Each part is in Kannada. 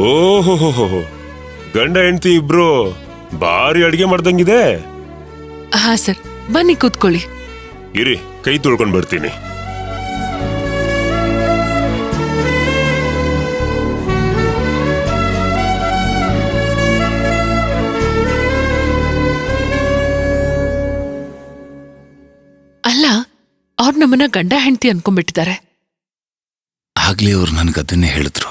ಓಹೋ, ಗಂಡ ಹೆಂಡತಿ ಇಬ್ರು ಭಾರಿ ಅಡಿಗೆ ಮಾಡ್ದಂಗಿದೆ. ಹಾ ಸರ್, ಬನ್ನಿ ಕೂತ್ಕೊಳ್ಳಿ. ಇರಿ, ಕೈ ತೊಳ್ಕೊಂಡ್ ಬರ್ತೀನಿ. ಅಲ್ಲ, ಅವ್ರು ನಮ್ಮನ್ನ ಗಂಡ ಹೆಂಡತಿ ಅನ್ಕೊಂಡ್ಬಿಟ್ಟಿದ್ದಾರೆ. ಆಗ್ಲೇ ಅವ್ರು ನನ್ಗದನ್ನೇ ಹೇಳಿದ್ರು.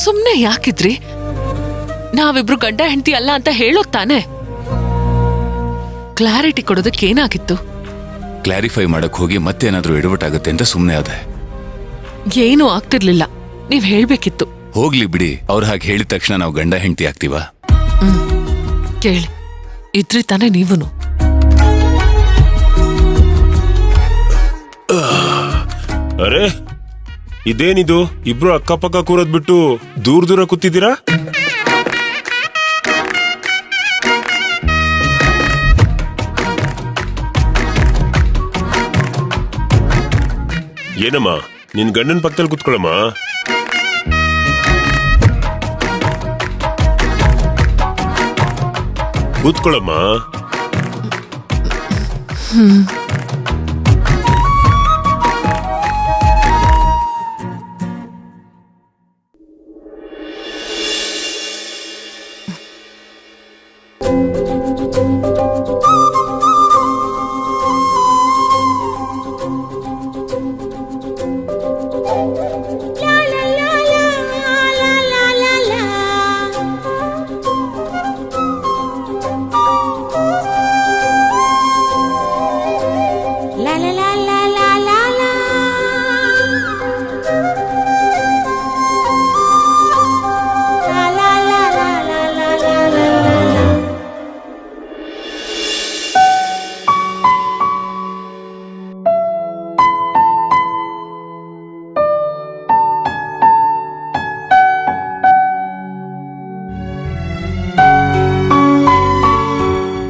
ಸುಮ್ನೆ ಯಾಕಿದ್ರಿ? ನಾವಿಬ್ರು ಗಂಡ ಹೆಂಡತಿ ಅಲ್ಲ ಅಂತ ಹೇಳೋದ್ ತಾನೆ. ಕ್ಲಾರಿಟಿ ಕೊಡೋದಕ್ಕೆ ಏನಾಗಿತ್ತು? ಕ್ಲಾರಿಫೈ ಮಾಡಕ್ ಹೋಗಿ ಮತ್ತೇನಾದ್ರೂ ಎಡವಟ್ಟಾಗತ್ತೆ ಅಂತ ಸುಮ್ನೆ ಅದೇ. ಏನೂ ಆಗ್ತಿರ್ಲಿಲ್ಲ, ನೀವ್ ಹೇಳ್ಬೇಕಿತ್ತು. ಹೋಗ್ಲಿ ಬಿಡಿ, ಅವ್ರು ಹಾಗೆ ಹೇಳಿದ ತಕ್ಷಣ ನಾವು ಗಂಡ ಹೆಂಡತಿ ಆಗ್ತೀವಾ? ಕೇಳಿ, ಇದ್ರಿ ತಾನೆ ನೀವುನು. ಅರೆ, ಇದೇನಿದು? ಇಬ್ರು ಅಕ್ಕಪಕ್ಕ ಕೂರೋದ್ ಬಿಟ್ಟು ದೂರ ದೂರ ಕೂತಿದ್ದೀರಾ? ಏನಮ್ಮ, ನಿನ್ ಗಂಡನ ಪಕ್ಕದಲ್ಲಿ ಕೂತ್ಕೊಳ್ಳಮ್ಮ. ಕೂತ್ಕೊಳ್ಳಮ್ಮ.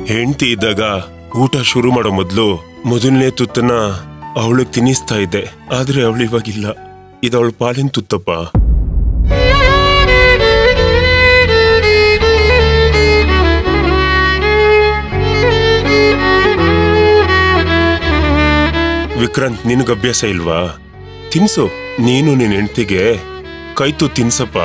ಹೆಂಡತಿ ಇದ್ದಾಗ ಊಟ ಶುರು ಮಾಡೋ ಮೊದಲನೇ ತುತ್ತನ್ನ ಅವಳಿಗೆ ತಿನ್ನಿಸ್ತಾ ಇದ್ದೆ. ಆದ್ರೆ ಅವಳು ಇವಾಗಿಲ್ಲ. ಇದವಳ ಪಾಲಿನ ತುತ್ತಪ್ಪ. ವಿಕ್ರಾಂತ್, ನಿನಗೆ ಅಭ್ಯಾಸ ಇಲ್ವಾ? ತಿನ್ಸು. ನೀನು ನಿನ್ ಹೆಂಡತಿಗೆ ಕೈತು ತಿನ್ಸಪ್ಪ.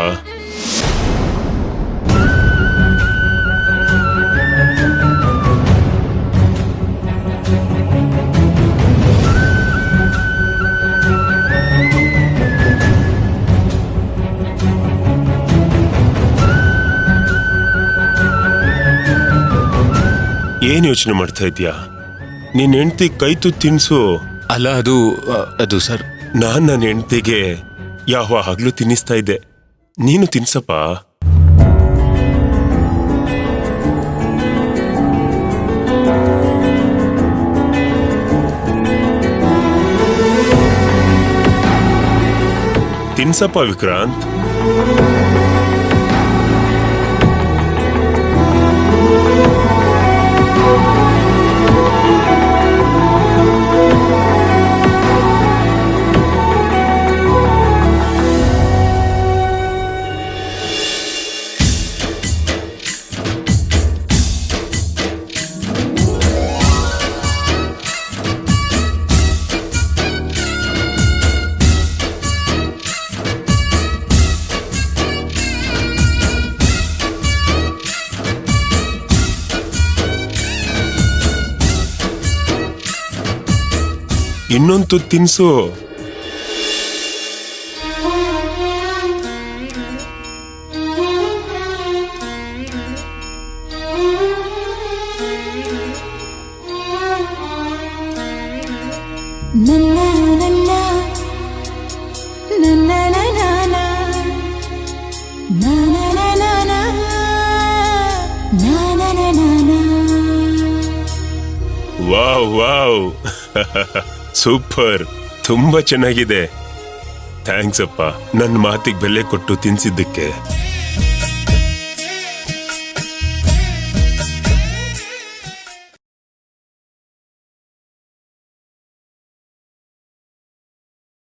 ಏನ್ ಯೋಚನೆ ಮಾಡ್ತಾ ಇದ್ಯಾ? ನಿನ್ ಹೆಂಡತಿ ಕೈತು ತಿನ್ಸು. ಅಲ್ಲ, ಅದು ಸರ್, ನಾನ್ ನನ್ನ ಹೆಂಡತಿಗೆ ಯಾವಾಗ್ಲೂ ತಿನ್ನಿಸ್ತಾ ಇದ್ದೆ. ನೀನು ತಿನ್ಸಪ್ಪ. ತಿನ್ಸಪ್ಪ ವಿಕ್ರಾಂತ್. ಇನ್ನೊಂದು ತಿನ್ಸು. ವಾವ್ ವಾವ್, ಸೂಪರ್, ತುಂಬಾ ಚೆನ್ನಾಗಿದೆ. ಥ್ಯಾಂಕ್ಸ್ ಅಪ್ಪ, ನನ್ನ ಮಾತಿಗೆ ಬೆಲೆ ಕೊಟ್ಟು ತಿನ್ಸಿದ್ದಕ್ಕೆ.